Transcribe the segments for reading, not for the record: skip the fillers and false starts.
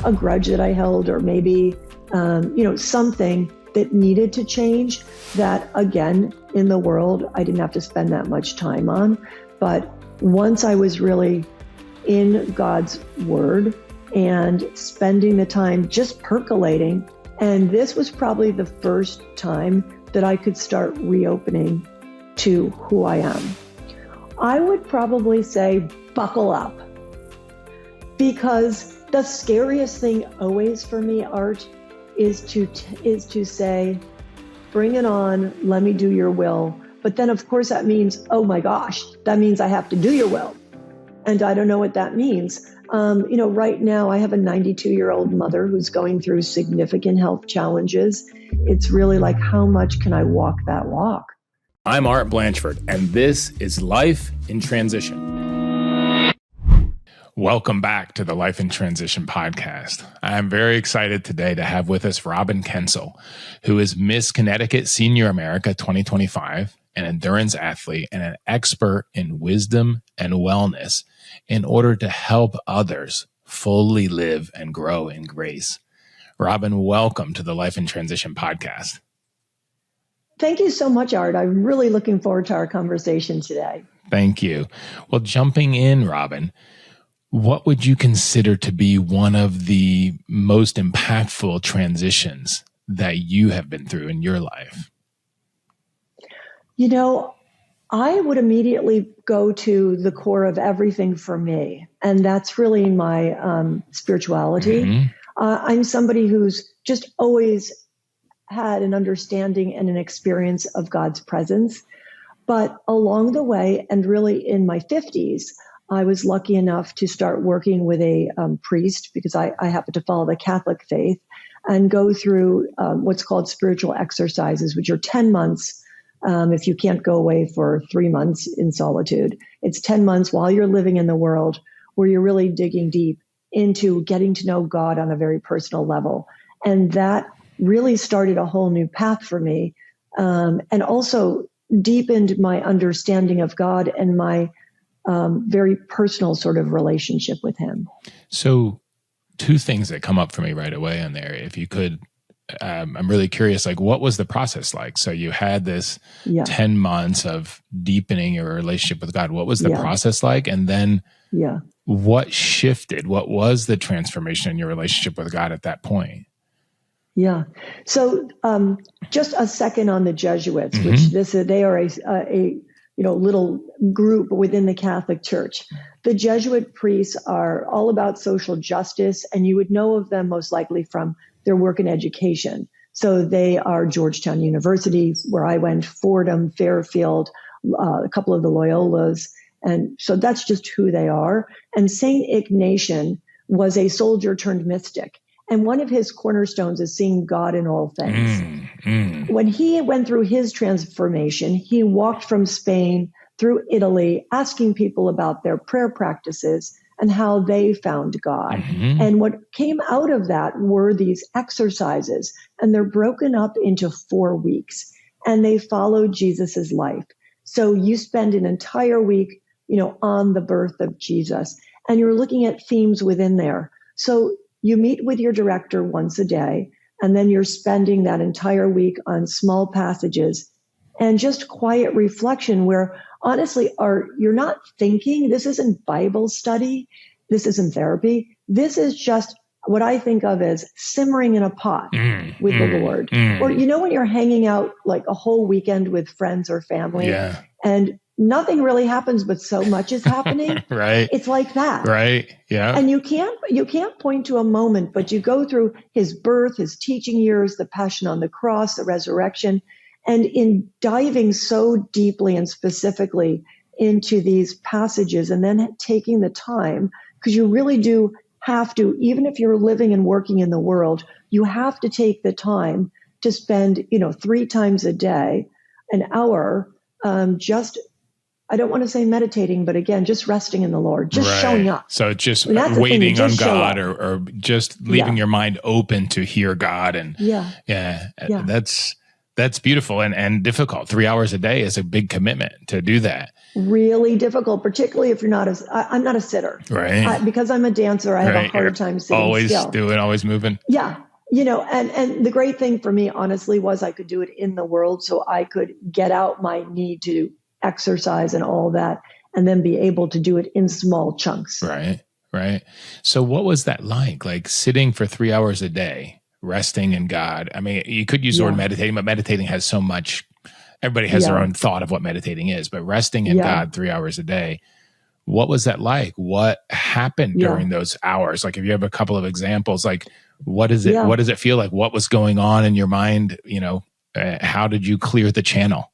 a grudge that I held, or maybe, something that needed to change that, again, in the world, I didn't have to spend that much time on. But once I was really in God's word and spending the time just percolating, and this was probably the first time that I could start reopening to who I am. I would probably say buckle up, because the scariest thing always for me, Art, is to say, bring it on, let me do your will. But then, of course, that means, oh my gosh, that means I have to do your will. And I don't know what that means. Right now I have a 92-year-old mother who's going through significant health challenges. It's really like, how much can I walk that walk? I'm Art Blanchford, and this is Life in Transition. Welcome back to the Life in Transition podcast. I'm very excited today to have with us Robin Kencel, who is Miss Connecticut Senior America 2025, an endurance athlete and an expert in wisdom and wellness in order to help others fully live and grow in grace. Robin, welcome to the Life in Transition podcast. Thank you so much, Art. I'm really looking forward to our conversation today. Thank you. Well, jumping in, Robin, what would you consider to be one of the most impactful transitions that you have been through in your life? I would immediately go to the core of everything for me, and that's really my spirituality. Mm-hmm. I'm somebody who's just always had an understanding and an experience of God's presence. But along the way, and really in my 50s, I was lucky enough to start working with a priest, because I happen to follow the Catholic faith, and go through what's called spiritual exercises, which are 10 months. If you can't go away for 3 months in solitude, it's 10 months while you're living in the world where you're really digging deep into getting to know God on a very personal level. And that really started a whole new path for me, and also deepened my understanding of God and my very personal sort of relationship with him. So 2 things that come up for me right away on there, if you could, I'm really curious, like, what was the process like? So you had this 10 months of deepening your relationship with God. What was the process like? And then what shifted? What was the transformation in your relationship with God at that point? Yeah. So just a second on the Jesuits, Mm-hmm. which they are a little group within the Catholic Church. The Jesuit priests are all about social justice, and you would know of them most likely from their work in education. So they are Georgetown University, where I went, Fordham, Fairfield, a couple of the Loyolas. And so that's just who they are. And Saint Ignatian was a soldier turned mystic. And one of his cornerstones is seeing God in all things. When he went through his transformation, he walked from Spain through Italy, asking people about their prayer practices and how they found God. Mm-hmm. And what came out of that were these exercises, and they're broken up into 4 weeks, and they follow Jesus's life. So you spend an entire week, on the birth of Jesus, and you're looking at themes within there. So you meet with your director once a day, and then you're spending that entire week on small passages and just quiet reflection where, honestly, you're not thinking. This isn't Bible study. This isn't therapy. This is just what I think of as simmering in a pot with the Lord. Or, when you're hanging out like a whole weekend with friends or family, and nothing really happens, but so much is happening. Right. It's like that. Right. Yeah. And you can't point to a moment, but you go through his birth, his teaching years, the passion on the cross, the resurrection. And in diving so deeply and specifically into these passages, and then taking the time, because you really do have to, even if you're living and working in the world, you have to take the time to spend, 3 times a day, an hour, I don't want to say meditating, but again, just resting in the Lord, just showing up. So just waiting on God, or just leaving your mind open to hear God. And that's That's beautiful and difficult. 3 hours a day is a big commitment to do that. Really difficult, particularly if you're not I'm not a sitter. Right. Because I'm a dancer, I have a hard time sitting always still. Always moving. Yeah. And the great thing for me, honestly, was I could do it in the world. So I could get out my need to exercise and all that, and then be able to do it in small chunks. Right. So what was that like sitting for 3 hours a day, resting in God? I mean, you could use the word meditating, but meditating has so much, everybody has their own thought of what meditating is, but resting in God 3 hours a day, what was that like? What happened during those hours? Like, if you have a couple of examples, like what does it feel like? What was going on in your mind? How did you clear the channel?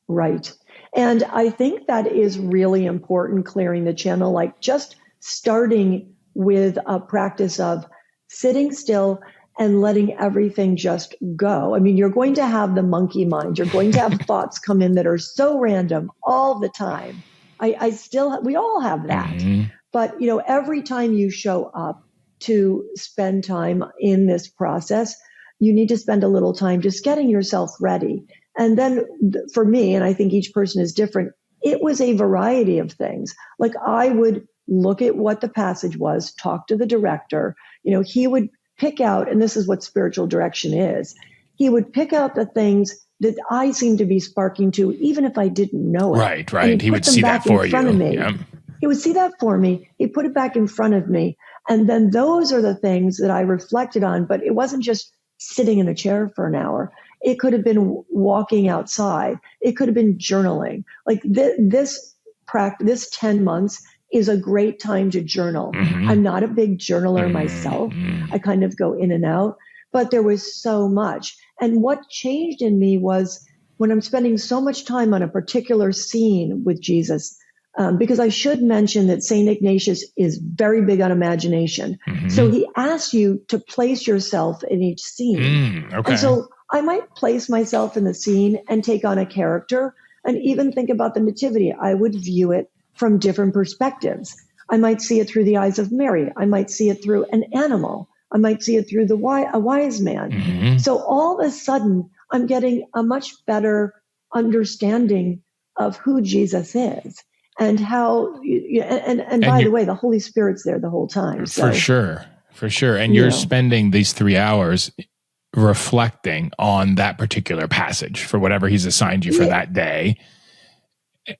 Right. And I think that is really important, clearing the channel, like just starting with a practice of sitting still and letting everything just go. I mean, you're going to have the monkey mind. You're going to have thoughts come in that are so random all the time. We all have that. Mm-hmm. But, every time you show up to spend time in this process, you need to spend a little time just getting yourself ready. And then for me, and I think each person is different, it was a variety of things. Like, I would look at what the passage was, talk to the director. He would pick out, and this is what spiritual direction is, he would pick out the things that I seemed to be sparking to, even if I didn't know it. Right. He would see that for you. Yeah. He would see that for me. He put it back in front of me. And then those are the things that I reflected on. But it wasn't just sitting in a chair for an hour. It could have been walking outside. It could have been journaling. Like this 10 months is a great time to journal. Mm-hmm. I'm not a big journaler myself. I kind of go in and out, but there was so much. And what changed in me was when I'm spending so much time on a particular scene with Jesus, because I should mention that St. Ignatius is very big on imagination. Mm-hmm. So he asks you to place yourself in each scene. Okay. And so I might place myself in the scene and take on a character and even think about the nativity. I would view it from different perspectives. I might see it through the eyes of Mary. I might see it through an animal. I might see it through a wise man. Mm-hmm. So all of a sudden, I'm getting a much better understanding of who Jesus is and how, and by the way, the Holy Spirit's there the whole time. For sure. And you're spending these 3 hours reflecting on that particular passage for whatever he's assigned you for that day.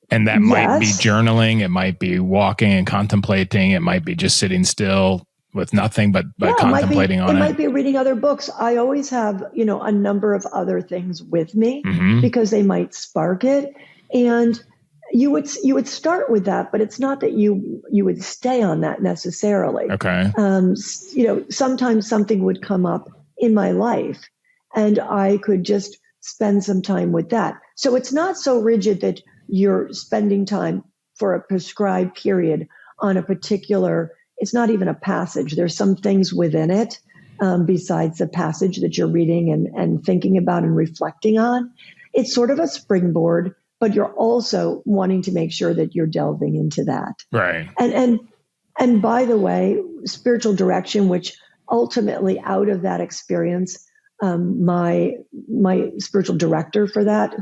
And that might be journaling. It might be walking and contemplating. It might be just sitting still with nothing but contemplating on it. It might be reading other books. I always have, a number of other things with me because they might spark it. And you would start with that, but it's not that you would stay on that necessarily. Okay. Sometimes something would come up in my life and I could just spend some time with that. So it's not so rigid that you're spending time for a prescribed period on a particular, it's not even a passage. There's some things within it besides the passage that you're reading and thinking about and reflecting on. It's sort of a springboard, but you're also wanting to make sure that you're delving into that. Right. And by the way, spiritual direction, which ultimately out of that experience, my spiritual director for that,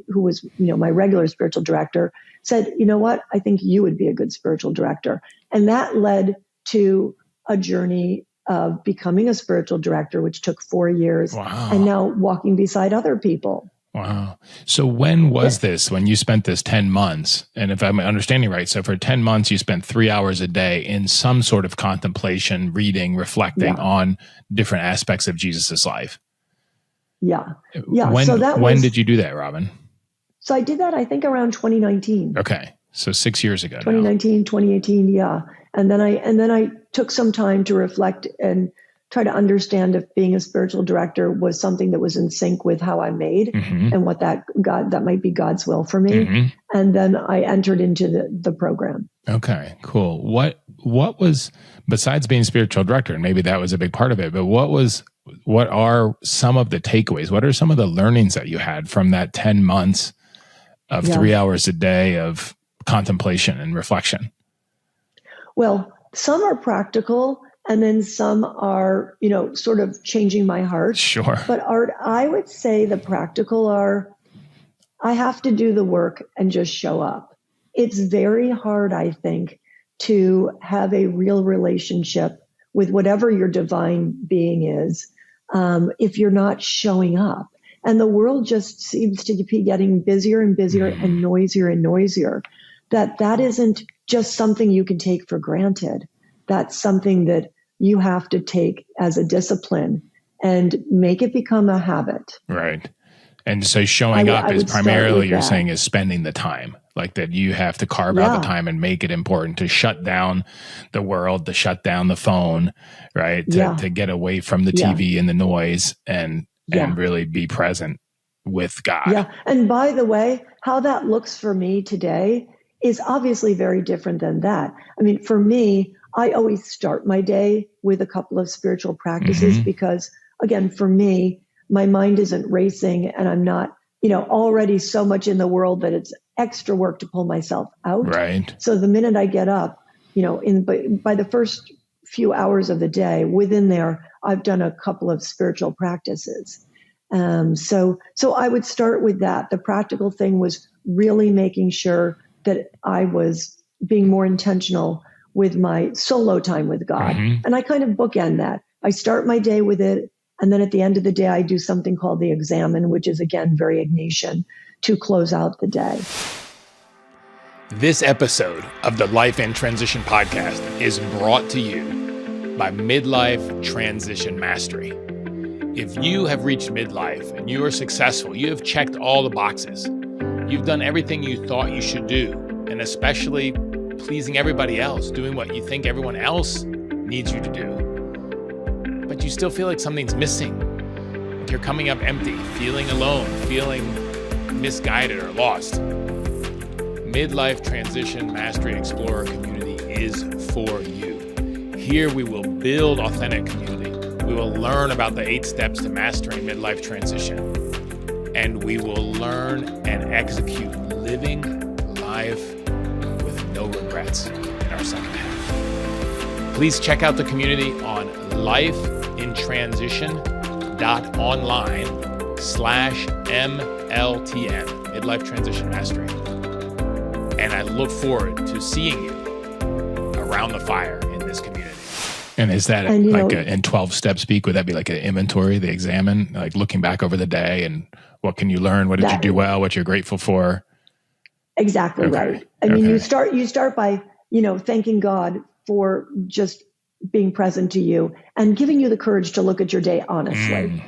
who was my regular spiritual director, said, "You know what? I think you would be a good spiritual director," and that led to a journey of becoming a spiritual director, which took 4 years, and now walking beside other people. Wow. So when was this, when you spent this 10 months? And if I'm understanding right, so for 10 months, you spent 3 hours a day in some sort of contemplation, reading, reflecting on different aspects of Jesus's life. Yeah. When did you do that, Robin? So I did that, I think, around 2019. Okay. So 6 years ago. 2019, now. 2018. Yeah. And then I took some time to reflect and try to understand if being a spiritual director was something that was in sync with how I'm made and what that might be God's will for me. Mm-hmm. And then I entered into the program. Okay, cool. What was, besides being spiritual director, and maybe that was a big part of it, but what are some of the takeaways? What are some of the learnings that you had from that 10 months of 3 hours a day of contemplation and reflection? Well, some are practical And then some are, sort of changing my heart. Sure. But Art, I would say the practical are, I have to do the work and just show up. It's very hard, I think, to have a real relationship with whatever your divine being is, if you're not showing up. And the world just seems to be getting busier and busier and noisier, that isn't just something you can take for granted. That's something that you have to take as a discipline and make it become a habit. Right. And so showing up is primarily, you're saying, is spending the time, like that you have to carve out the time and make it important to shut down the world, to shut down the phone, right? To get away from the TV and the noise and really be present with God. Yeah. And by the way, how that looks for me today is obviously very different than that. I mean, for me, I always start my day with a couple of spiritual practices because, again, for me, my mind isn't racing and I'm not, already so much in the world that it's extra work to pull myself out. Right. So the minute I get up, by the first few hours of the day, within there, I've done a couple of spiritual practices. So I would start with that. The practical thing was really making sure that I was being more intentional with my solo time with God. And I kind of bookend that. I start my day with it. And then at the end of the day, I do something called the Examen, which is, again, very Ignatian, to close out the day. This episode of the Life in Transition podcast is brought to you by MidLife Transition Mastery. If you have reached midlife and you are successful, you have checked all the boxes. You've done everything you thought you should do, and especially pleasing everybody else, doing what you think everyone else needs you to do. But you still feel like something's missing. Like you're coming up empty, feeling alone, feeling misguided or lost. MidLife Transition Mastery Explorer community is for you. Here we will build authentic community. We will learn about the 8 steps to mastering midlife transition. And we will learn and execute living life with no regrets in our second half. Please check out the community on lifeintransition.online/MLTM, Midlife Transition Mastery. And I look forward to seeing you around the fire in this community. And is that in 12-step speak, would that be like an inventory, the Examen, like looking back over the day and what can you learn? What did you do well? What you're grateful for? Exactly right. I mean, you start by, thanking God for just being present to you and giving you the courage to look at your day honestly.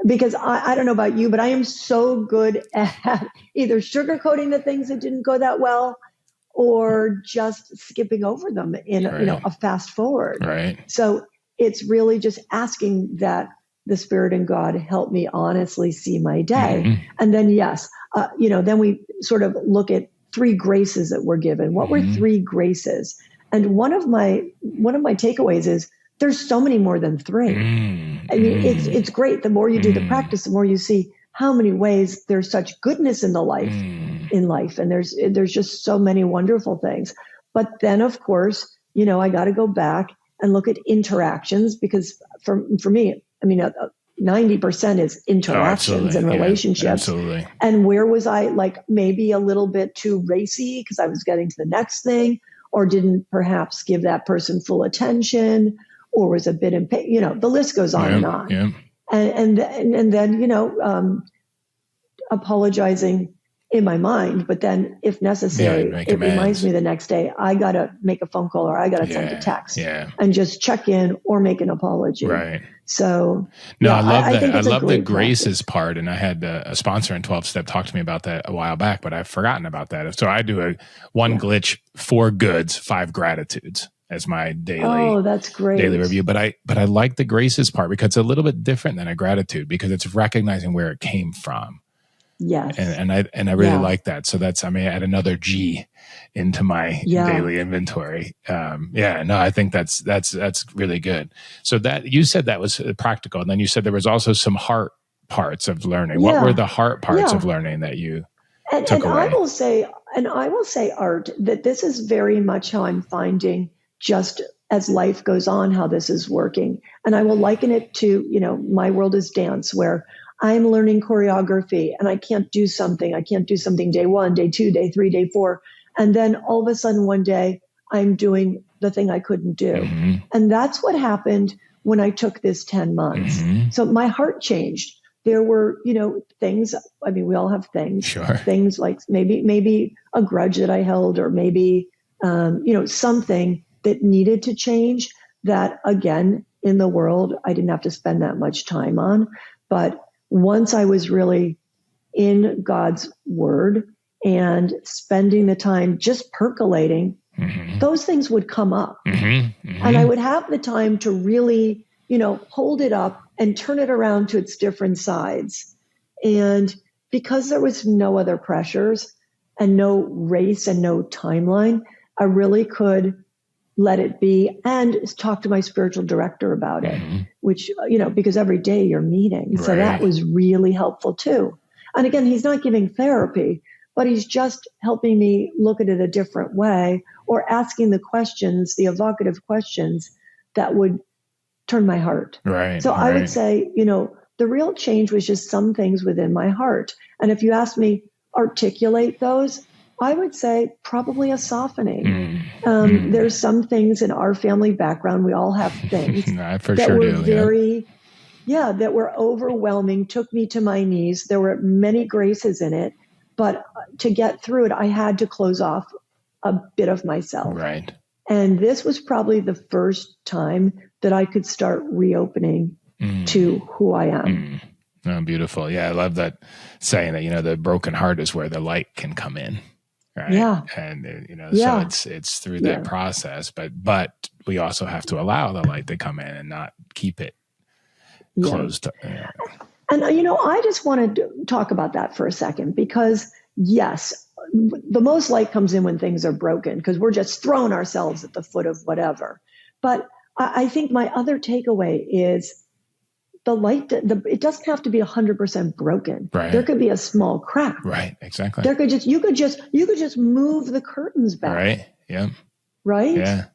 Because I don't know about you, but I am so good at either sugarcoating the things that didn't go that well or just skipping over them in a fast forward. Right. So it's really just asking that the Spirit and God help me honestly see my day. And then, then we sort of look at 3 graces that we're given. What were 3 graces? And one of my takeaways is there's so many more than 3. I mean, it's great. The more you do the practice, the more you see how many ways there's such goodness in life, and there's just so many wonderful things. But then, of course, I got to go back and look at interactions because for me, I mean, 90% is interactions and relationships. Yeah, absolutely. And where was I maybe a little bit too racy because I was getting to the next thing, or didn't perhaps give that person full attention, or was a bit impatient. The list goes on and on. Yeah. And then, apologizing in my mind, but then if necessary, it reminds me the next day, I got to make a phone call or I got to send a text and just check in or make an apology. Right. So, I love that. I love the graces part. And I had a sponsor in 12-step talk to me about that a while back, but I've forgotten about that. So I do one glitch, 4 goods, 5 gratitudes as my that's great. daily review. But I like the graces part because it's a little bit different than a gratitude because it's recognizing where it came from. Yes. And I really like that. So I may add another G into my daily inventory. I think that's really good. So that you said that was practical. And then you said there was also some heart parts of learning. Yeah. What were the heart parts of learning that you took away? I will say, Art, that this is very much how I'm finding just as life goes on, how this is working. And I will liken it to, my world is dance, where I'm learning choreography and I can't do something day 1, day 2, day 3, day 4. And then all of a sudden one day I'm doing the thing I couldn't do. Mm-hmm. And that's what happened when I took this 10 months. Mm-hmm. So my heart changed. There were, things, we all have things, Sure. Things like maybe a grudge that I held, or maybe, something that needed to change, that again, in the world, I didn't have to spend that much time on. But once I was really in God's word and spending the time just percolating, mm-hmm. those things would come up. Mm-hmm. Mm-hmm. And I would have the time to really, hold it up and turn it around to its different sides. And because there was no other pressures and no race and no timeline, I really could let it be and talk to my spiritual director about it, mm-hmm. which, because every day you're meeting. So that was really helpful too. And again, he's not giving therapy, but he's just helping me look at it a different way, or asking the questions, the evocative questions that would turn my heart. Right. So I would say, the real change was just some things within my heart. And if you ask me, articulate those, I would say probably a softening. There's some things in our family background. We all have things that were very, that were overwhelming, took me to my knees. There were many graces in it, but to get through it, I had to close off a bit of myself. Right. And this was probably the first time that I could start reopening to who I am. Oh, beautiful. Yeah. I love that saying that, the broken heart is where the light can come in. Right. Yeah. And, so it's through that process, but we also have to allow the light to come in and not keep it closed. And, I just want to talk about that for a second, because yes, the most light comes in when things are broken, because we're just throwing ourselves at the foot of whatever. But I think my other takeaway is the light, it doesn't have to be 100% broken. Right. There could be a small crack. Right. Exactly. You could just move the curtains back. Right. Yeah. Right. Yeah.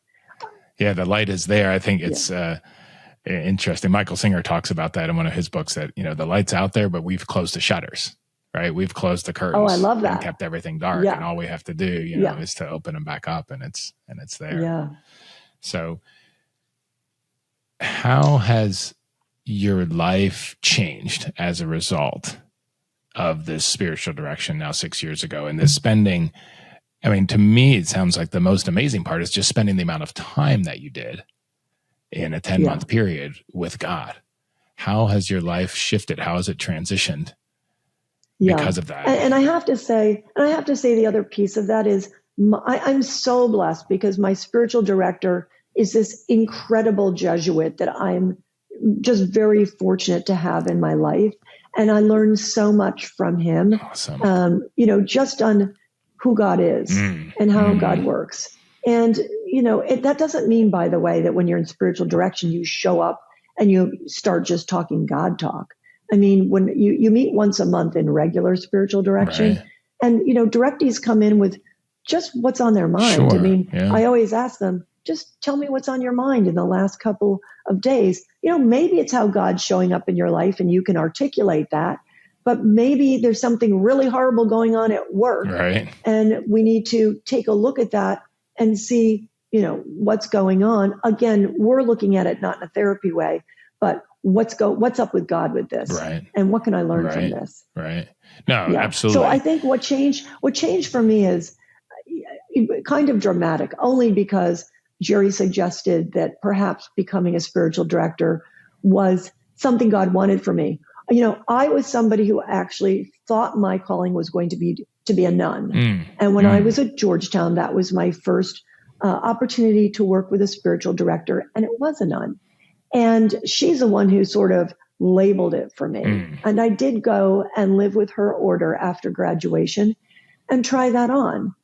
Yeah. The light is there. I think it's interesting. Michael Singer talks about that in one of his books, that, the light's out there, but we've closed the shutters, right? We've closed the curtains. Oh, I love that. And kept everything dark. Yeah. And all we have to do, is to open them back up, and it's there. Yeah. So how has your life changed as a result of this spiritual direction now 6 years ago, and this spending? I mean, to me, it sounds like the most amazing part is just spending the amount of time that you did in a 10-month period with God. How has your life shifted? How has it transitioned because of that? And I have to say the other piece of that is I'm so blessed, because my spiritual director is this incredible Jesuit that I'm just very fortunate to have in my life. And I learned so much from him, Awesome. Just on who God is and how God works. And, that doesn't mean, by the way, that when you're in spiritual direction, you show up and you start just talking God talk. I mean, when you meet once a month in regular spiritual direction, and, directees come in with just what's on their mind. Sure. I mean, I always ask them, just tell me what's on your mind in the last couple of days. Maybe it's how God's showing up in your life and you can articulate that, but maybe there's something really horrible going on at work. Right. And we need to take a look at that and see, what's going on. Again, we're looking at it not in a therapy way, but what's up with God with this? Right. And what can I learn from this? Right. No, absolutely. So I think what changed for me is kind of dramatic, only because Jerry suggested that perhaps becoming a spiritual director was something God wanted for me. I was somebody who actually thought my calling was going to be a nun. And when I was at Georgetown, that was my first opportunity to work with a spiritual director, and it was a nun. And she's the one who sort of labeled it for me. And I did go and live with her order after graduation and try that on.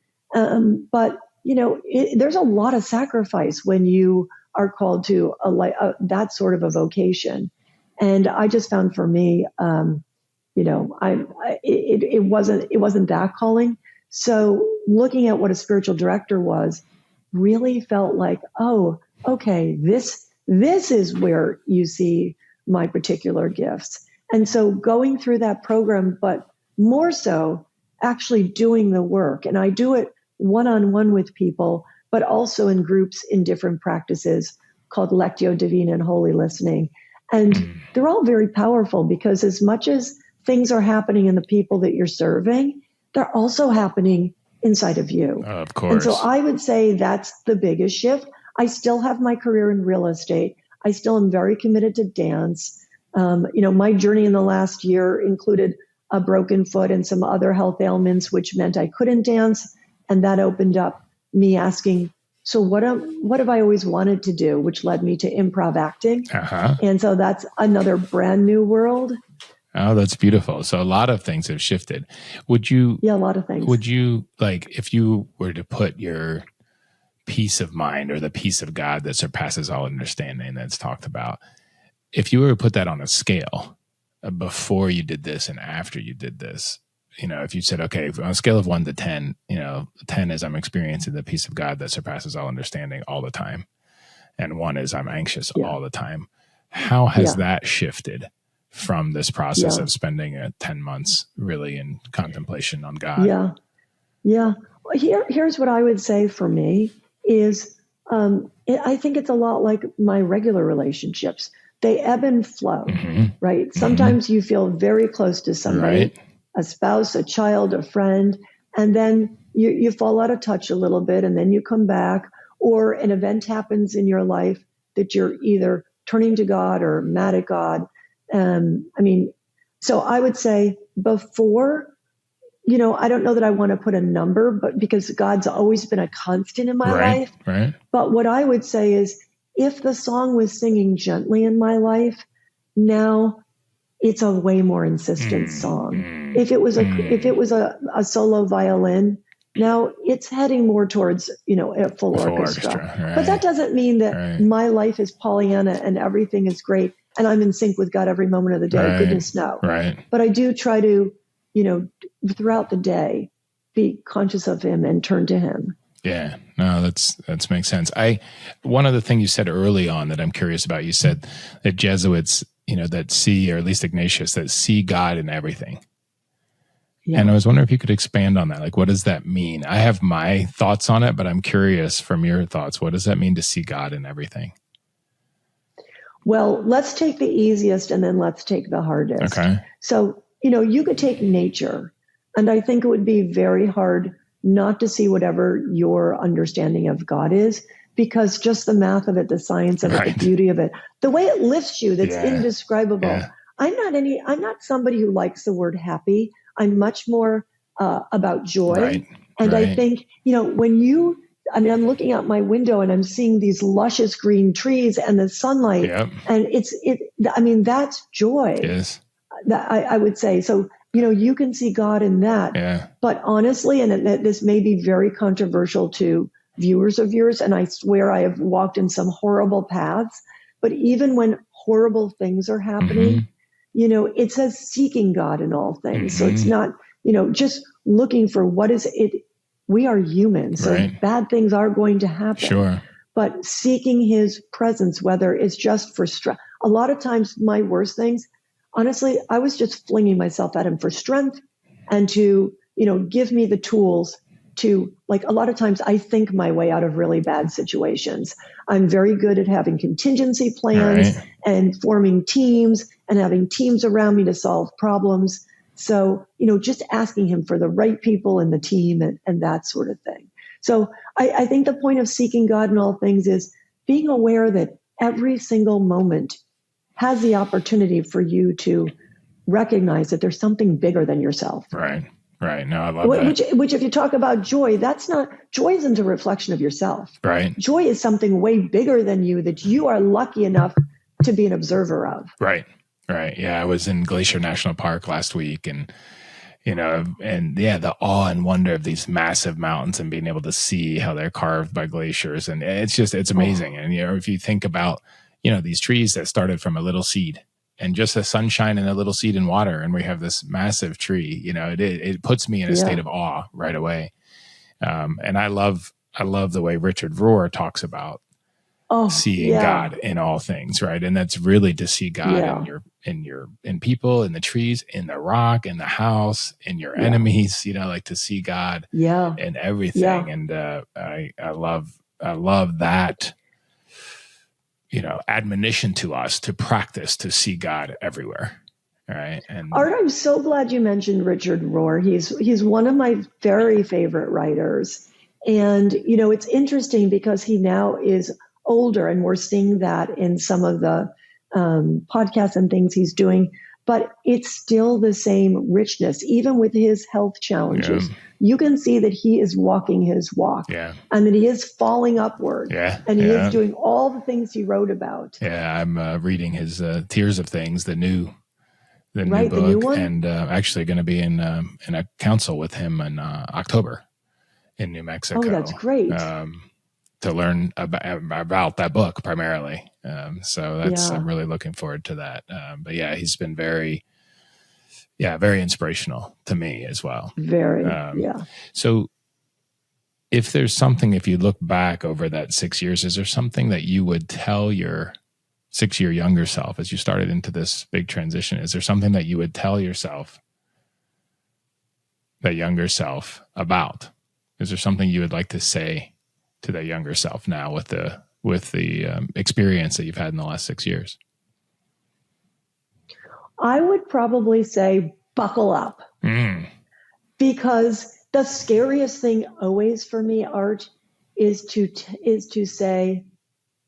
But there's a lot of sacrifice when you are called to that sort of a vocation. And I just found for me, it wasn't that calling. So looking at what a spiritual director was, really felt like, oh, okay, this is where you see my particular gifts. And so going through that program, but more so actually doing the work. And I do it one-on-one with people, but also in groups in different practices called Lectio Divina and Holy Listening. And they're all very powerful because as much as things are happening in the people that you're serving, they're also happening inside of you. Of course. And so I would say that's the biggest shift. I still have my career in real estate. I still am very committed to dance. My journey in the last year included a broken foot and some other health ailments, which meant I couldn't dance. And that opened up me asking, so what have I always wanted to do, which led me to improv acting. And so that's another brand new world. Oh, that's beautiful. So a lot of things have shifted. Yeah, a lot of things. Would you, like, if you were to put your peace of mind or the peace of God that surpasses all understanding that's talked about, if you were to put that on a scale before you did this and after you did this, if you said, okay, on a scale of 1 to 10, 10 is I'm experiencing the peace of God that surpasses all understanding all the time. And 1 is I'm anxious all the time. How has that shifted from this process of spending 10 months really in contemplation on God? Yeah. Well, here's what I would say for me is I think it's a lot like my regular relationships. They ebb and flow, right? Sometimes you feel very close to somebody, a spouse, a child, a friend, and then you fall out of touch a little bit and then you come back, or an event happens in your life that you're either turning to God or mad at God. So I would say before, I don't know that I want to put a number, but because God's always been a constant in my life. Right. But what I would say is if the song was singing gently in my life, now it's a way more insistent song. If it was a solo violin, now it's heading more towards, a full orchestra. Right. But that doesn't mean that my life is Pollyanna and everything is great and I'm in sync with God every moment of the day. Goodness, no. But I do try to, throughout the day, be conscious of him and turn to him. Yeah, no, that makes sense. One other thing you said early on that I'm curious about, you said that Jesuits, that see, or at least Ignatius, that see God in everything. Yeah. And I was wondering if you could expand on that. Like, what does that mean? I have my thoughts on it, but I'm curious from your thoughts. What does that mean to see God in everything? Well, let's take the easiest and then let's take the hardest. Okay. So, you could take nature, and I think it would be very hard not to see whatever your understanding of God is, because just the math of it, the science of it, the beauty of it, the way it lifts you, that's indescribable. Yeah. I'm not somebody who likes the word happy. I'm much more about joy. And I think, when I'm looking out my window and I'm seeing these luscious green trees and the sunlight, and that's joy. Yes. That I would say. So, you can see God in that. Yeah. But honestly, and this may be very controversial to viewers of yours, and I swear I have walked in some horrible paths, but even when horrible things are happening, it says seeking God in all things. So it's not, just looking for what is it. We are human, so bad things are going to happen. Sure. But seeking his presence, whether it's just for strength. A lot of times my worst things, honestly, I was just flinging myself at him for strength and to, give me the tools to, like, a lot of times I think my way out of really bad situations. I'm very good at having contingency plans and forming teams and having teams around me to solve problems. So, just asking him for the right people in the team and that sort of thing. So I think the point of seeking God in all things is being aware that every single moment has the opportunity for you to recognize that there's something bigger than yourself. Right. No, I love that. Which if you talk about joy, joy isn't a reflection of yourself. Right. Joy is something way bigger than you that you are lucky enough to be an observer of. Right. Yeah, I was in Glacier National Park last week, and the awe and wonder of these massive mountains and being able to see how they're carved by glaciers, and it's amazing. And if you think about these trees that started from a little seed and just the sunshine and a little seed in water, and we have this massive tree, it puts me in a state of awe right away. And I love I love the way Richard Rohr talks about seeing God in all things, right? And that's really to see God in people, in the trees, in the rock, in the house, in your enemies, like to see God in everything. And I love that, admonition to us to practice to see God everywhere. All right. And Art, I'm so glad you mentioned Richard Rohr. He's one of my very favorite writers. And, it's interesting because he now is older, and we're seeing that in some of the podcasts and things he's doing. But it's still the same richness, even with his health challenges. Yeah. You can see that he is walking his walk, and that he is falling upward, and he is doing all the things he wrote about. Yeah, I'm reading his Tears of Things, the new book, the new one? And actually going to be in a council with him in October in New Mexico. Oh, that's great. To learn about that book primarily. So I'm really looking forward to that. But he's been very inspirational to me as well. Very, So if you look back over that 6 years, is there something that you would tell your 6-year younger self as you started into this big transition? Is there something that you would tell yourself, that younger self, about? Is there something you would like to say to that younger self now with the experience that you've had in the last 6 years? I would probably say buckle up, because the scariest thing always for me, Art, is to say,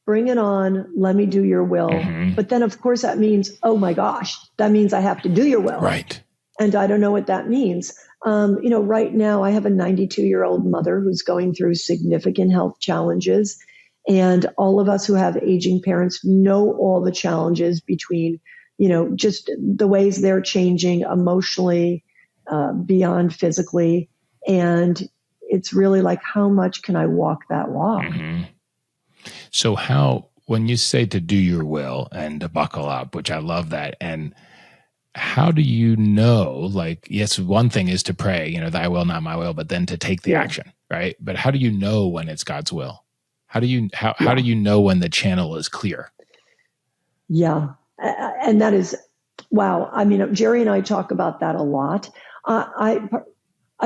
bring it on, let me do your will. Mm-hmm. But then, of course, that means, oh my gosh, that means I have to do your will. Right. And I don't know what that means. Right now I have a 92-year-old mother who's going through significant health challenges. And all of us who have aging parents know all the challenges between, just the ways they're changing emotionally, beyond physically. And it's really like, how much can I walk that walk? Mm-hmm. So when you say to do your will and to buckle up, which I love that, and how do you know, yes, one thing is to pray, thy will, not my will, but then to take the action, right? But how do you know when it's God's will? How do you know when the channel is clear? Yeah. And that is, wow. I mean, Jerry and I talk about that a lot. I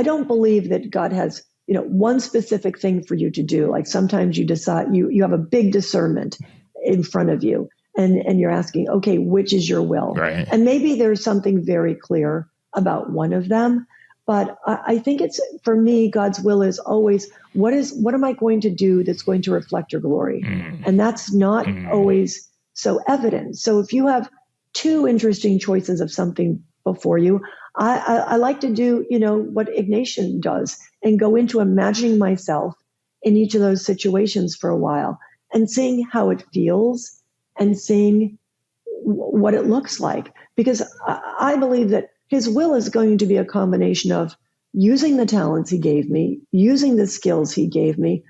don't believe that God has, one specific thing for you to do. Like sometimes you decide you have a big discernment in front of you. And you're asking, okay, which is your will? Right. And maybe there's something very clear about one of them. But I think for me, God's will is always, what am I going to do that's going to reflect your glory? And that's not always so evident. So if you have two interesting choices of something before you, I like to do, what Ignatian does and go into imagining myself in each of those situations for a while and seeing how it feels and seeing what it looks like. Because I believe that his will is going to be a combination of using the talents he gave me, using the skills he gave me,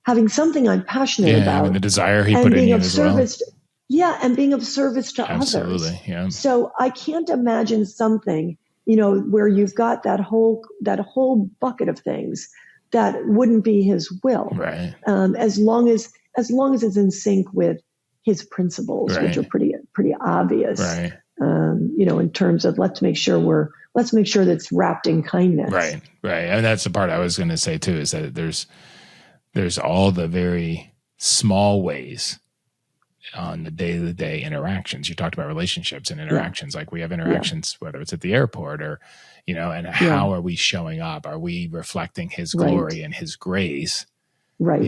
having something I'm passionate about. And the desire he put in you as well. And being of service to Absolutely, others. Yeah. So I can't imagine something, where you've got that whole bucket of things that wouldn't be his will. Right. As long as it's in sync with his principles, which are pretty obvious. Right. In terms of let's make sure that's wrapped in kindness. Right. Right. And that's the part I was going to say too, is that there's all the very small ways on the day-to-day interactions. You talked about relationships and interactions. Like we have interactions, whether it's at the airport or, and how are we showing up? Are we reflecting his glory and his grace? Right.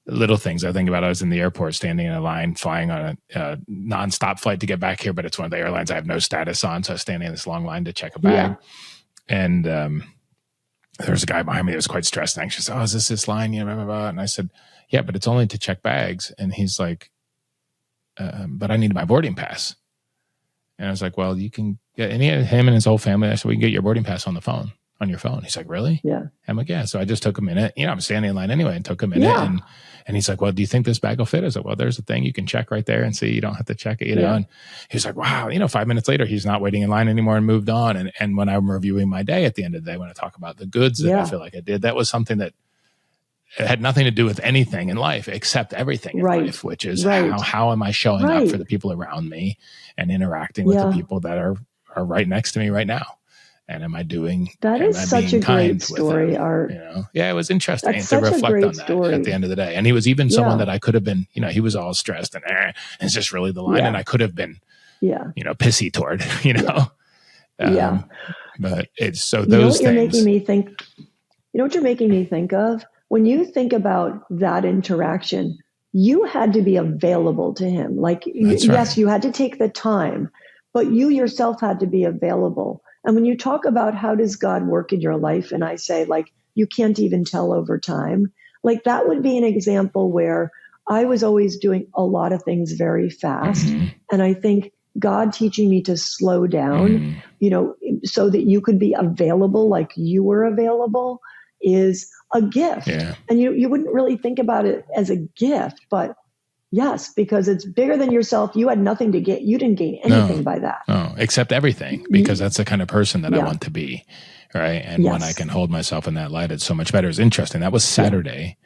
Little things I think about. I was in the airport standing in a line, flying on a nonstop flight to get back here, but it's one of the airlines I have no status on. So I was standing in this long line to check a bag. And there was a guy behind me that was quite stressed and anxious. Oh, is this line? Blah, blah, blah. And I said, yeah, but it's only to check bags. And he's like, but I need my boarding pass. And I was like, well, you can get him and his whole family. I said, we can get your boarding pass on the phone. on your phone. He's like, really? Yeah. I'm like, yeah. So I just took a minute. I'm standing in line anyway, and took a minute. Yeah. And he's like, well, do you think this bag will fit? I was like, well, there's a thing you can check right there and see. You don't have to check it, Yeah. And he's like, wow, 5 minutes later, he's not waiting in line anymore and moved on. And when I'm reviewing my day at the end of the day, when I talk about the goods that I feel like I did, that was something that it had nothing to do with anything in life except everything in life, which is how am I showing up for the people around me and interacting with the people that are right next to me right now. And am I doing that? Is such a great story, Art. Yeah, it was interesting to reflect on that at the end of the day. And he was even someone that I could have been, he was all stressed and it's just really the line. And I could have been, pissy toward, But it's so those things. Making me think, what you're making me think of? When you think about that interaction, you had to be available to him. Like, yes, you had to take the time, but you yourself had to be available. And when you talk about how does God work in your life, and I say, like, you can't even tell over time, like that would be an example where I was always doing a lot of things very fast. Mm-hmm. And I think God teaching me to slow down, so that you could be available like you were available is a gift. Yeah. And you wouldn't really think about it as a gift, but yes, because it's bigger than yourself. You had nothing to get. You didn't gain anything by that. No, except everything, because that's the kind of person that I want to be, right? And when I can hold myself in that light, it's so much better. It's interesting. That was Saturday.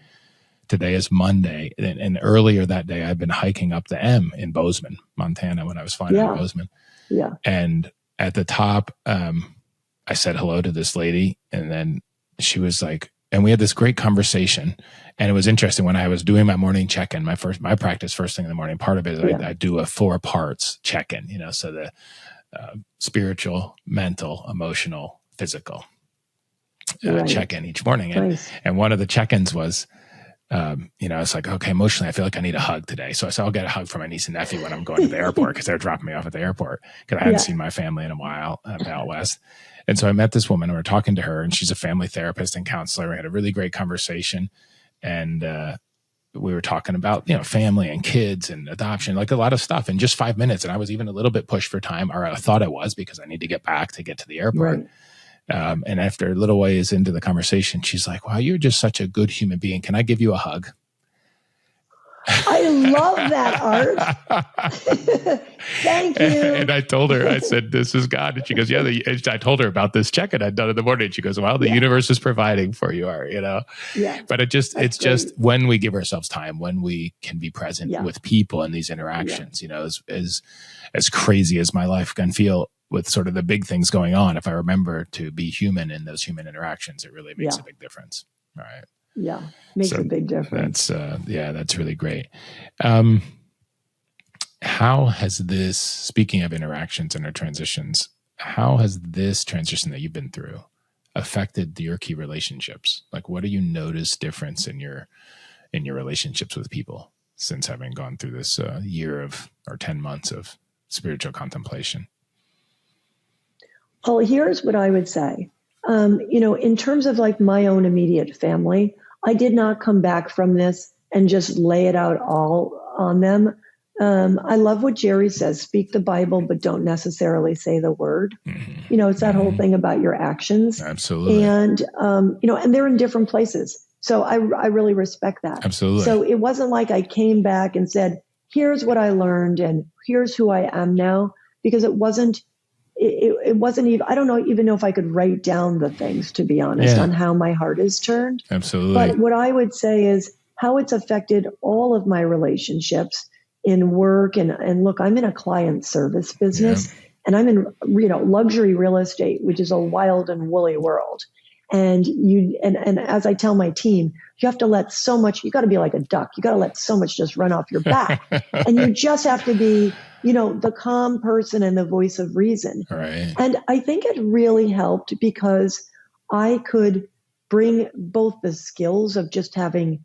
Today is Monday. And earlier that day, I'd been hiking up the M in Bozeman, Montana, when I was flying out of Bozeman. Yeah. And at the top, I said hello to this lady, and then she was like, and we had this great conversation. And it was interesting when I was doing my morning check-in, my practice first thing in the morning, part of it is I do a 4 parts check-in, so the spiritual, mental, emotional, physical check-in each morning. And one of the check-ins was, it's like, okay, emotionally, I feel like I need a hug today. So I said, I'll get a hug from my niece and nephew when I'm going to the airport, because they're dropping me off at the airport, because I hadn't seen my family in a while out west. And so I met this woman, and we were talking to her, and she's a family therapist and counselor. We had a really great conversation. And we were talking about, family and kids and adoption, like a lot of stuff in just 5 minutes. And I was even a little bit pushed for time, or I thought I was, because I need to get back to get to the airport. Right. And after a little ways into the conversation, she's like, wow, you're just such a good human being. Can I give you a hug? I love that, Art. Thank you. And I told her, I said, this is God. And she goes, yeah. I told her about this check-in I'd done in the morning. She goes, well, the universe is providing for you, Art, Yeah. But it's great. Just when we give ourselves time, when we can be present with people in these interactions, as crazy as my life can feel with sort of the big things going on, if I remember to be human in those human interactions, it really makes a big difference. All right. Yeah, makes a big difference. That's really great. How has this, speaking of interactions and our transitions, how has this transition that you've been through affected your key relationships? Like, what do you notice difference in your relationships with people since having gone through this year of, or 10 months of spiritual contemplation? Well, here's what I would say. In terms of like my own immediate family, I did not come back from this and just lay it out all on them. I love what Jerry says, speak the Bible, but don't necessarily say the word. Mm-hmm. It's that whole thing about your actions. Absolutely. And, and they're in different places. So I really respect that. Absolutely. So it wasn't like I came back and said, here's what I learned and here's who I am now, because it wasn't even, I don't even know if I could write down the things, to be honest, on how my heart is turned. Absolutely. But what I would say is how it's affected all of my relationships in work. And look, I'm in a client service business and I'm in, luxury real estate, which is a wild and woolly world. And and as I tell my team, you have to let so much, you got to be like a duck. You got to let so much just run off your back. And you just have to be, the calm person and the voice of reason. Right. And I think it really helped because I could bring both the skills of just having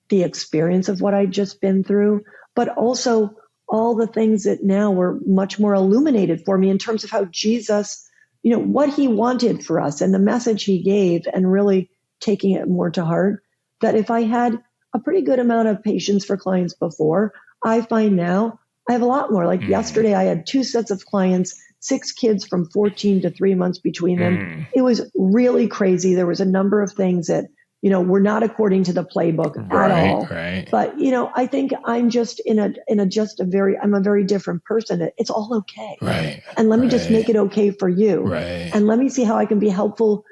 the experience of what I'd just been through, but also all the things that now were much more illuminated for me in terms of how Jesus, what he wanted for us and the message he gave, and really taking it more to heart. That if I had a pretty good amount of patience for clients before, I find now I have a lot more. Like yesterday, I had 2 sets of clients 6 kids from 14 to 3 months between them. It was really crazy. There was a number of things that, were not according to the playbook at all. Right. But, I think I'm just I'm a very different person. It's all okay. Right. And let me just make it okay for you. Right. And let me see how I can be helpful,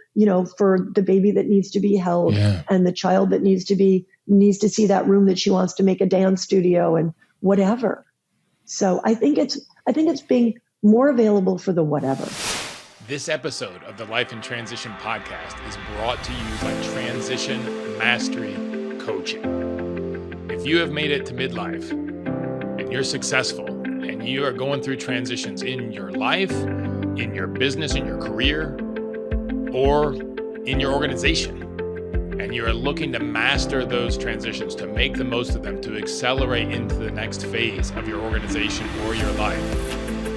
for the baby that needs to be held and the child that needs to see that room that she wants to make a dance studio and whatever. So I think it's being more available for the whatever. This episode of the Life in Transition podcast is brought to you by Transition Mastery Coaching. If you have made it to midlife and you're successful and you are going through transitions in your life, in your business, in your career, or in your organization, and you are looking to master those transitions, to make the most of them, to accelerate into the next phase of your organization or your life.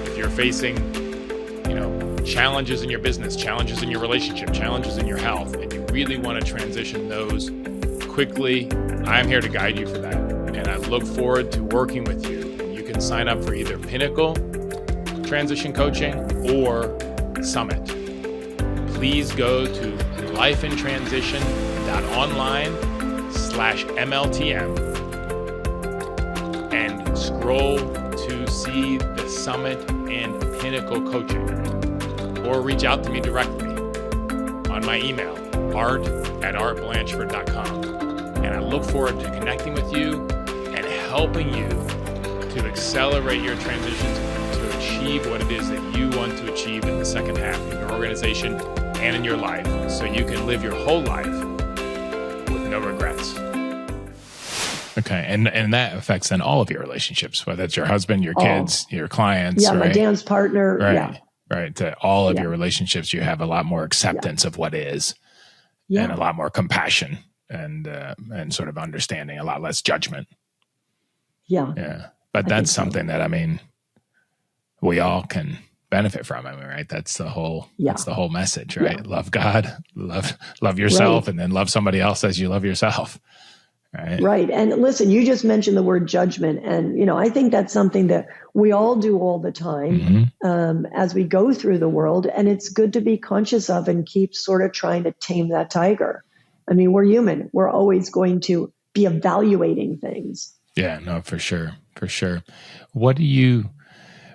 If you're facing, challenges in your business, challenges in your relationship, challenges in your health, and you really want to transition those quickly, I'm here to guide you for that. And I look forward to working with you. And you can sign up for either Pinnacle Transition Coaching or Summit. Please go to lifeintransition.online/MLTM and scroll to see the Summit and Pinnacle Coaching, or reach out to me directly on my email, art@artblanchford.com. And I look forward to connecting with you and helping you to accelerate your transitions to achieve what it is that you want to achieve in the second half in your organization and in your life, so you can live your whole life with no regrets. Okay, and that affects then all of your relationships, whether it's your husband, your kids, your clients. My dance partner. Right. Right. To all of your relationships, you have a lot more acceptance of what is, and a lot more compassion and sort of understanding, a lot less judgment. Yeah. But that's something that, we all can benefit from. Right. That's the whole message, right? Yeah. Love God, love yourself, and then love somebody else as you love yourself. Right. And listen, you just mentioned the word judgment. And, I think that's something that we all do all the time as we go through the world. And it's good to be conscious of and keep sort of trying to tame that tiger. We're human. We're always going to be evaluating things. Yeah, no, for sure. For sure. What do you,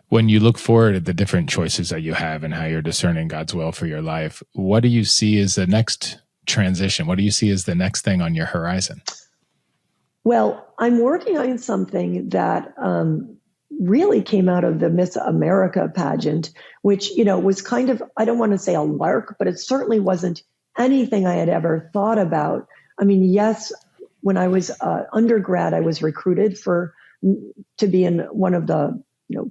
when you look forward at the different choices that you have and how you're discerning God's will for your life, what do you see as the next transition? What do you see as the next thing on your horizon? Well, I'm working on something that really came out of the Miss America pageant, which, was kind of, I don't want to say a lark, but it certainly wasn't anything I had ever thought about. Yes, when I was undergrad, I was recruited to be in one of the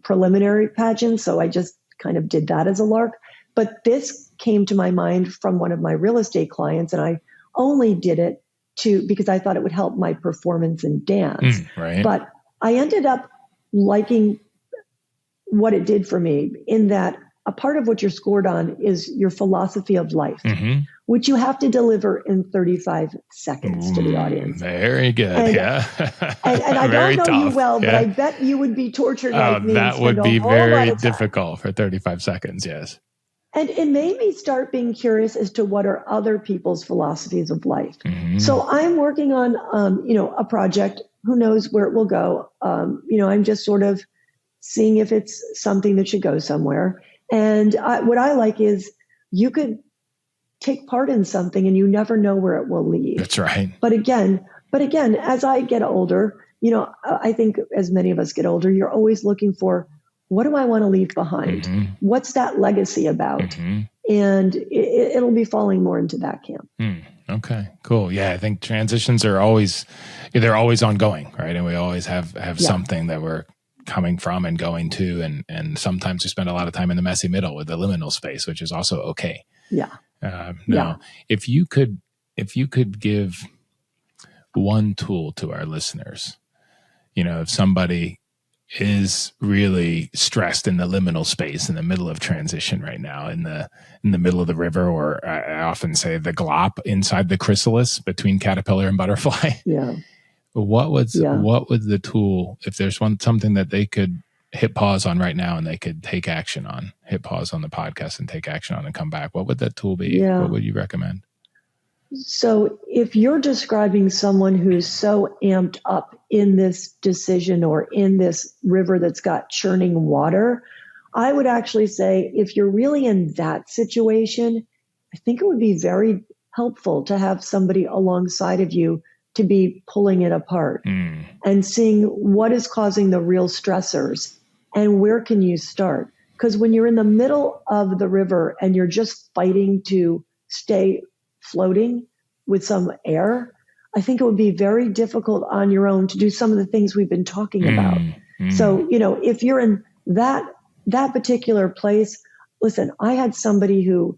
preliminary pageants. So I just kind of did that as a lark. But this came to my mind from one of my real estate clients, and I only did it because I thought it would help my performance in dance. Right. But I ended up liking what it did for me, in that a part of what you're scored on is your philosophy of life, which you have to deliver in 35 seconds to the audience. Very good. And I don't know you well, but I bet you would be tortured like me. That would be very difficult for 35 seconds. Yes. And it made me start being curious as to what are other people's philosophies of life. So I'm working on, a project. Who knows where it will go? I'm just sort of seeing if it's something that should go somewhere. And what I like is you could take part in something and you never know where it will lead. That's right. But again, as I get older, I think as many of us get older, you're always looking for, what do I want to leave behind? What's that legacy about? And it'll be falling more into that camp. Okay, cool. Yeah, I think transitions are always ongoing, right? And we always have something that we're coming from and going to. And sometimes we spend a lot of time in the messy middle with the liminal space, which is also okay. If you could give one tool to our listeners, if somebody is really stressed in the liminal space in the middle of transition right now, in the middle of the river, or I often say the glop inside the chrysalis between caterpillar and butterfly. What was the tool, if there's something that they could hit pause on right now and they could take action on, hit pause on the podcast and take action on and come back, what would that tool be? Yeah. What would you recommend? So if you're describing someone who's so amped up in this decision or in this river that's got churning water, I would actually say if you're really in that situation, I think it would be very helpful to have somebody alongside of you to be pulling it apart and seeing what is causing the real stressors and where can you start. Because when you're in the middle of the river and you're just fighting to stay floating with some air, I think it would be very difficult on your own to do some of the things we've been talking about. So, if you're in that particular place, listen, I had somebody who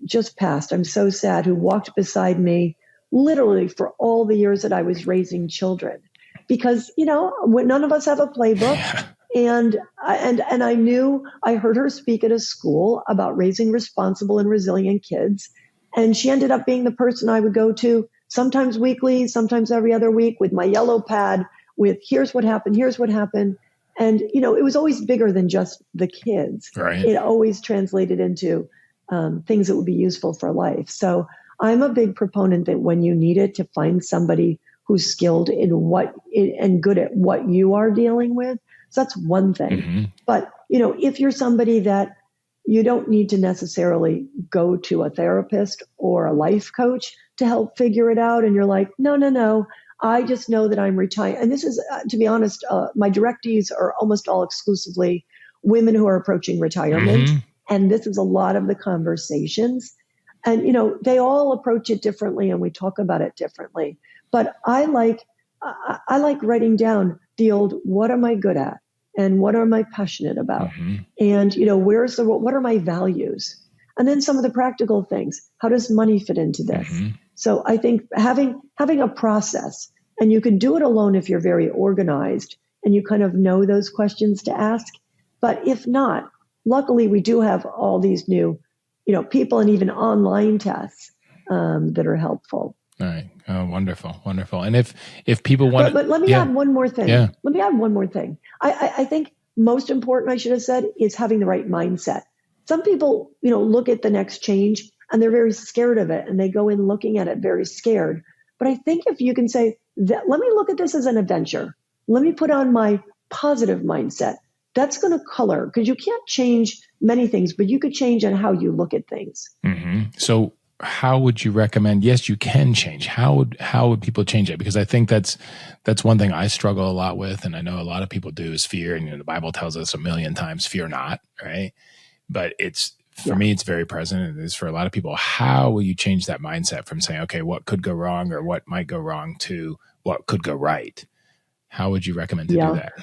just passed, I'm so sad, who walked beside me literally for all the years that I was raising children. Because, none of us have a playbook. And I knew, I heard her speak at a school about raising responsible and resilient kids. And she ended up being the person I would go to sometimes weekly, sometimes every other week with my yellow pad with here's what happened. And, it was always bigger than just the kids. Right. It always translated into things that would be useful for life. So I'm a big proponent that when you need it, to find somebody who's skilled in and good at what you are dealing with. So that's one thing. But, if you're somebody that you don't need to necessarily go to a therapist or a life coach to help figure it out, and you're like, no, I just know that I'm retired. And this is, to be honest, my directees are almost all exclusively women who are approaching retirement. And this is a lot of the conversations. And, they all approach it differently and we talk about it differently. But I like writing down the old, what am I good at? And what am I passionate about? And, what are my values? And then some of the practical things. How does money fit into this? So I think having a process, and you can do it alone if you're very organized and you kind of know those questions to ask. But if not, luckily we do have all these new, people and even online tests that are helpful. All right. Oh, wonderful. And if people want, but let me add one more thing. Yeah. Let me add one more thing. I think most important, I should have said, is having the right mindset. Some people, look at the next change and they're very scared of it and they go in looking at it very scared. But I think if you can say that, let me look at this as an adventure. Let me put on my positive mindset. That's going to color, because you can't change many things, but you could change on how you look at things. So how would you recommend? Yes, you can change. How would people change it? Because I think that's one thing I struggle a lot with, and I know a lot of people do, is fear. And the Bible tells us a million times, fear not, right? But for me, it's very present. And it is for a lot of people. How will you change that mindset from saying, okay, what could go wrong or what might go wrong, to what could go right? How would you recommend to do that?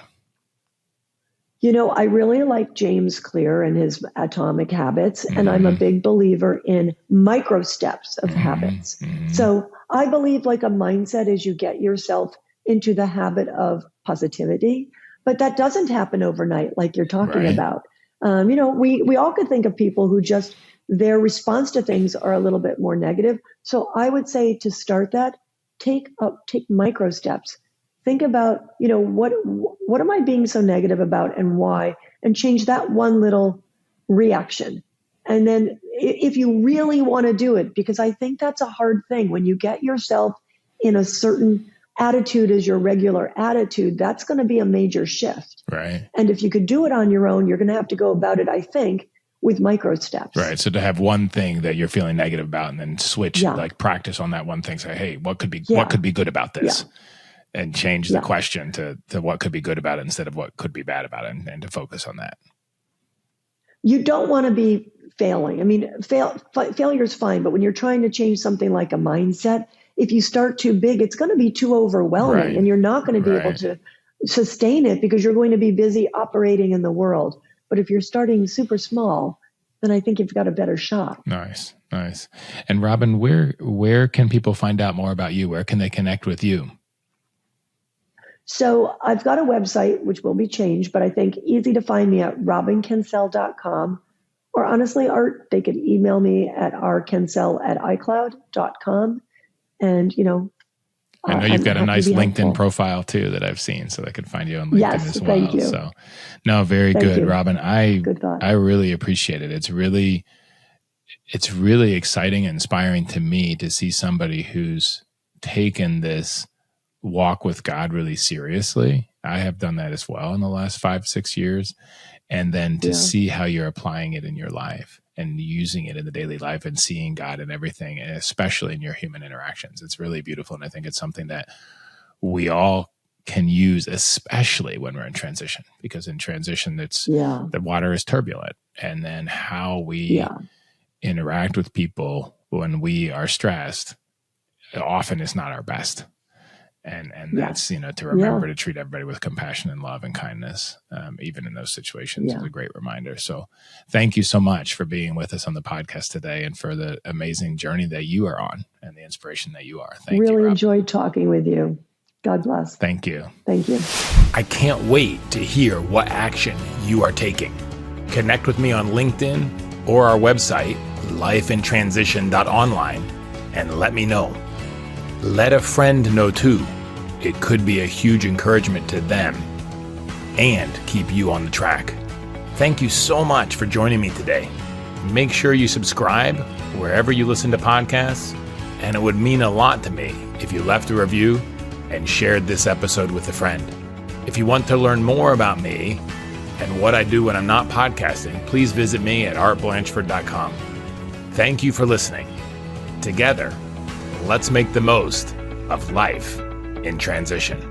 I really like James Clear and his Atomic Habits, and I'm a big believer in micro steps of habits. So I believe like a mindset is you get yourself into the habit of positivity, but that doesn't happen overnight like you're talking about. We all could think of people who just, their response to things are a little bit more negative. So I would say to start that, take micro steps. Think about, what am I being so negative about and why, and change that one little reaction. And then if you really want to do it, because I think that's a hard thing, when you get yourself in a certain attitude as your regular attitude, that's going to be a major shift. Right. And if you could do it on your own, you're going to have to go about it, I think, with micro steps. Right. So to have one thing that you're feeling negative about and then switch, like practice on that one thing. Say, hey, what could be good about this? And change the question to what could be good about it instead of what could be bad about it, and to focus on that. You don't want to be failing. I mean, failure is fine, but when you're trying to change something like a mindset, if you start too big, it's going to be too overwhelming, and you're not going to be able to sustain it because you're going to be busy operating in the world. But if you're starting super small, then I think you've got a better shot. Nice. And Robin, where can people find out more about you? Where can they connect with you? So I've got a website, which will be changed, but I think easy to find me at robinkencel.com. Or honestly, Art, they could email me at rkencel@icloud.com. And, I know you've got a nice LinkedIn helpful. profile too that I've seen, so they could find you on LinkedIn as well. Thank you. So, no, very good, Robin. I really appreciate it. It's really exciting and inspiring to me to see somebody who's taken this walk with God really seriously. I have done that as well in the last 5-6 years. And then to see how you're applying it in your life and using it in the daily life and seeing God in everything, and especially in your human interactions. It's really beautiful. And I think it's something that we all can use, especially when we're in transition, because in transition, the water is turbulent. And then how we interact with people when we are stressed often is not our best. And that's, to remember to treat everybody with compassion and love and kindness, even in those situations, is a great reminder. So thank you so much for being with us on the podcast today and for the amazing journey that you are on and the inspiration that you are. Thank you. Really enjoyed talking with you. God bless. Thank you. Thank you. I can't wait to hear what action you are taking. Connect with me on LinkedIn or our website, lifeintransition.online, and let me know. Let a friend know too. It could be a huge encouragement to them and keep you on the track. Thank you so much for joining me today. Make sure you subscribe wherever you listen to podcasts, and it would mean a lot to me if you left a review and shared this episode with a friend. If you want to learn more about me and what I do when I'm not podcasting, please visit me at artblanchford.com. Thank you for listening. Together, let's make the most of life in transition.